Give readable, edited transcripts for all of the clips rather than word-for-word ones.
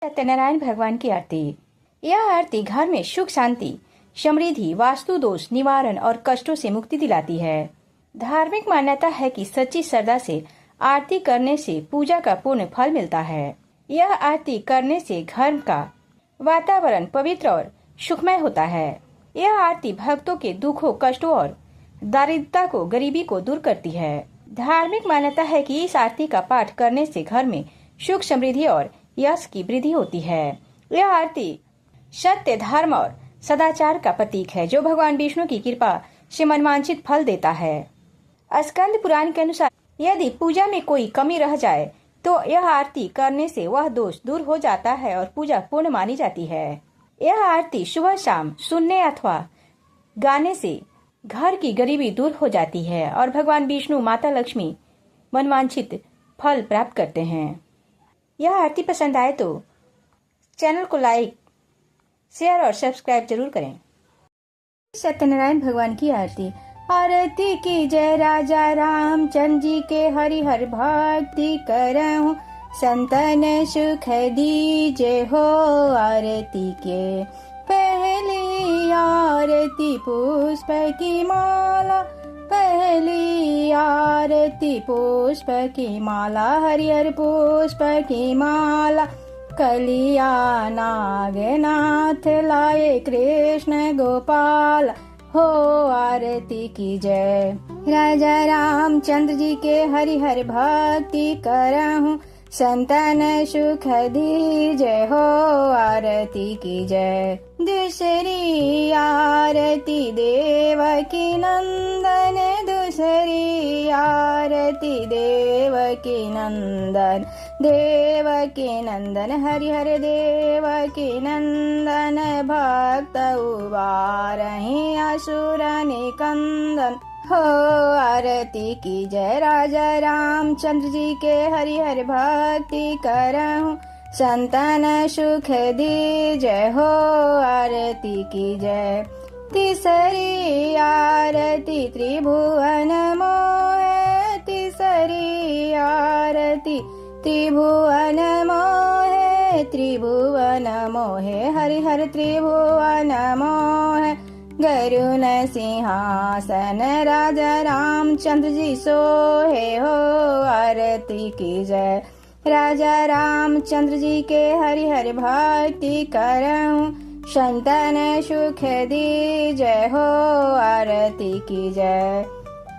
सत्यनारायण भगवान की आरती। यह आरती घर में सुख शांति, समृद्धि, वास्तु दोष निवारण और कष्टों से मुक्ति दिलाती है। धार्मिक मान्यता है कि सच्ची श्रद्धा से आरती करने से पूजा का पूर्ण फल मिलता है। यह आरती करने से घर का वातावरण पवित्र और सुखमय होता है। यह आरती भक्तों के दुखों, कष्टों और दारिद्रता को, गरीबी को दूर करती है। धार्मिक मान्यता है कि इस आरती का पाठ करने से घर में सुख, समृद्धि और यश की वृद्धि होती है। यह आरती सत्य, धर्म और सदाचार का प्रतीक है, जो भगवान विष्णु की कृपा से मनवांछित फल देता है। स्कंद पुराण के अनुसार यदि पूजा में कोई कमी रह जाए तो यह आरती करने से वह दोष दूर हो जाता है और पूजा पूर्ण मानी जाती है। यह आरती सुबह शाम सुनने अथवा गाने से घर की गरीबी दूर हो जाती है और भगवान विष्णु, माता लक्ष्मी मनवांछित फल प्राप्त करते हैं। यह आरती पसंद आए तो चैनल को लाइक, शेयर और सब्सक्राइब जरूर करें। सत्यनारायण भगवान की आरती। आरती की जय राजा रामचंद्र जी के, हरिहर भक्ति करहूं संतन सुख दीजे हो। आरती के पहली आरती पुष्प की माला, पहली आरती पुष्प की माला, हरिहर पुष्प की माला। कलिया नागनाथ लाए कृष्ण गोपाल हो। आरती की जय राजा रामचंद्र जी के, हरिहर भक्ति करहूं संतन सुख दीजे हो। आरती की जय। दूसरी आरती देवकी नंदन, दूसरी आरती देवकी नंदन, देवकी नंदन हरिहर देवकी नंदन। भक्त उबारहि असुर निकंदन हो। आरती की जय राजा रामचंद्र जी के, हरिहर भक्ति करहूं संतन सुख दीजय हो। आरती की जय। तीसरी आरती त्रिभुवन मोहे, तीसरी आरती त्रिभुवन मोहे, त्रिभुवन मोहे हरिहर त्रिभुवन मोहे। गरुण सिंहासन राजा रामचंद्र जी सोहे हो। आरती की जय राजा रामचंद्र जी के, हरिहर भक्ति करहूं संतन सुख दीजय हो। आरती की जय।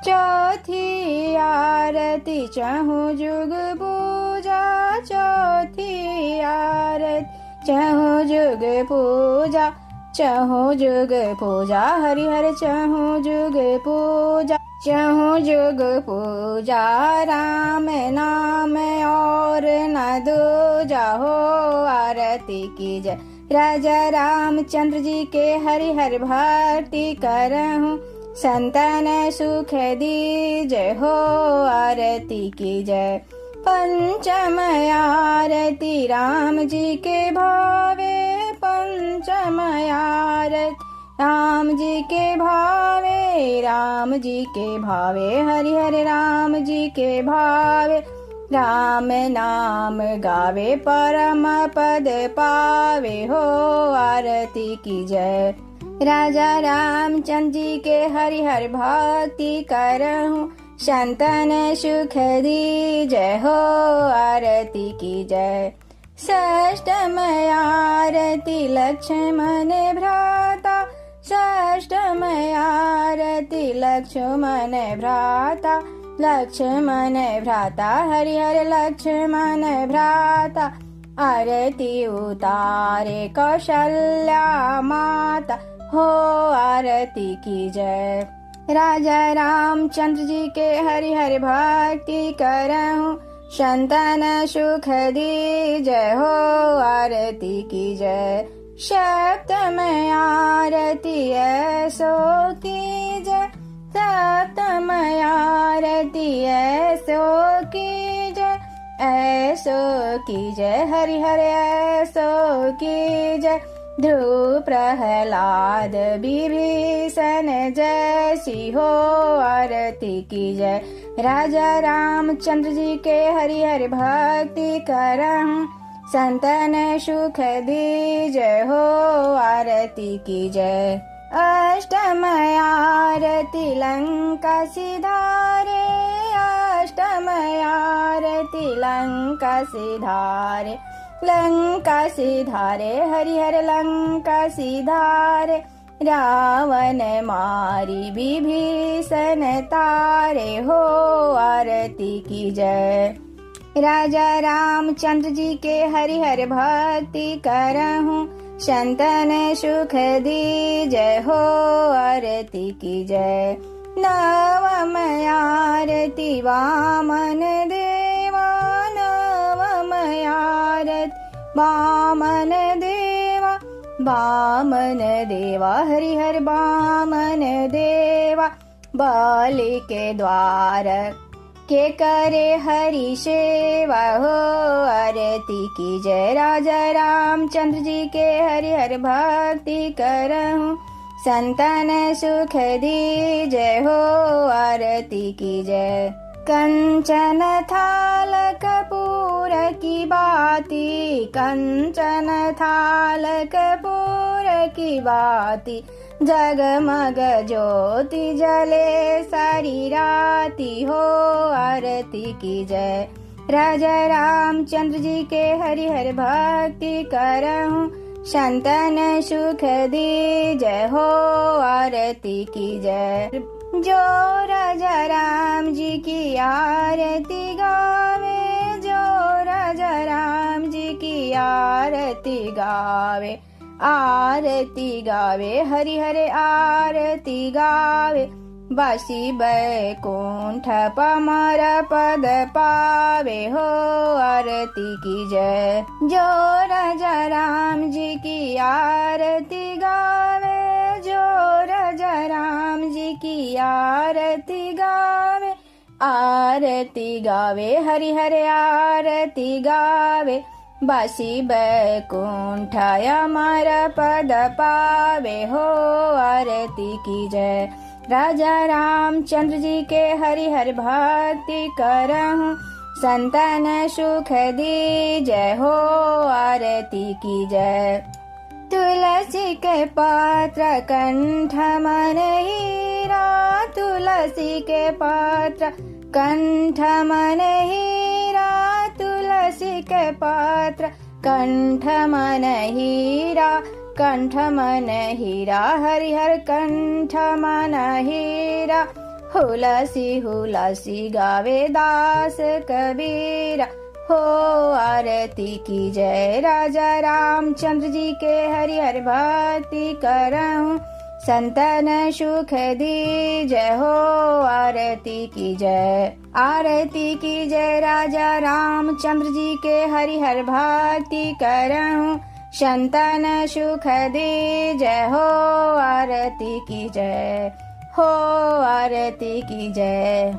चौथी आरती चहु जुग पूजा, चौथी आरती चहु जुग पूजा, चहु जुग पूजा हरिहर चहु जुग पूजा, चहु जुग पूजा। राम नाम और न दूजा हो। आरती की जय राजा रामचंद्र जी के, हरिहर भक्ति करहूं संतन सुख दीजय हो। आरती की जय। पंचम आरती राम जी के भावे, पंचम आरती राम जी के भावे, राम जी के भावे हरिहर राम जी के भावे। राम नाम गावे परम पद पावे हो। आरती की जय राजा रामचंद्र जी के, हरिहर भक्ति करहूं संतन सुख दीजय हो। आरती की जय। षष्ठम आरती लक्ष्मण भ्राता, षष्ठम आरती लक्ष्मण भ्राता, लक्ष्मण भ्राता हरिहर लक्ष्मण भ्राता। आरती उतारे कौशल्या माता हो। आरती की जय राजा रामचंद्र जी के, हरिहर भक्ति करहूं संतन सुख दीजय हो। आरती की जय। सप्तम आरती ऐसो की जय, सप्तम आरती ऐसो की जय, ऐसो की जय हरिहर ऐसो की जय। ध्रुव प्रहलाद विभीषण जैसी हो। आरती की जय राजा रामचंद्र जी के, हरिहर भक्ति करहूं संतन सुख दी जय हो आरती की जय। अष्टम आरती लंका सिधारे, अष्टम आरती लंका सिधारे, लंका सिधारे हरिहर लंका सिधारे। रावण मारी विभीषण तारे हो आरती की जय। राजा रामचंद्र जी के हरिहर भक्ति करहूँ, संतन सुख दी जय हो आरती की जय। नवम आरती वामन देवा, नवम आरती वामन देवा, वामन देवा हरिहर वामन देवा। बलि के द्वार के करे हरि सेवा हो आरती की जय। राजा रामचंद्र जी के हरिहर भक्ति करहूँ, संतन सुख दी जय हो आरती की जय। कंचन थाल कपूर की बाती, कंचन थाल कपूर की बाती। जगमग ज्योति जले सारी राती हो आरती की जय। राजा रामचंद्र जी के हरिहर भक्ति करहूँ, संतन सुख दी जय हो आरती की जय। जो राजा राम जी की आरती गावे, जो राजा राम जी की आरती गावे, आरती गावे हरिहर आरती गावे। बासी बैकुंठ पमर पद पावे हो आरती की जय। जो राजा राम जी की आरती गावे, जो राजा राम जी की आरती गावे, आरती गावे हरिहर आरती गावे। बासी बैकुंठ अमर पद पावे हो आरती की जय। राजा रामचंद्र जी के हरिहर भक्ति करहूँ, संतन सुख दी जय हो आरती की जय। तुलसी के पत्र कंठ मन हीरा, तुलसी के पत्र कंठ मन हीरा, तुलसी के पत्र कंठ मन हीरा, कंठ मन हीरा हरिहर कंठ मन हीरा। हुलसी हुलसी गावे दास कबीरा हो आरती की जय। राजा रामचंद्र जी के हरिहर भक्ति करहूँ, संतन सुख दी जय हो आरती की जय। आरती की जय राजा रामचंद्र जी के हरिहर भक्ति करहूँ, संतन सुख दी जय हो आरती की जय, हो आरती की जय।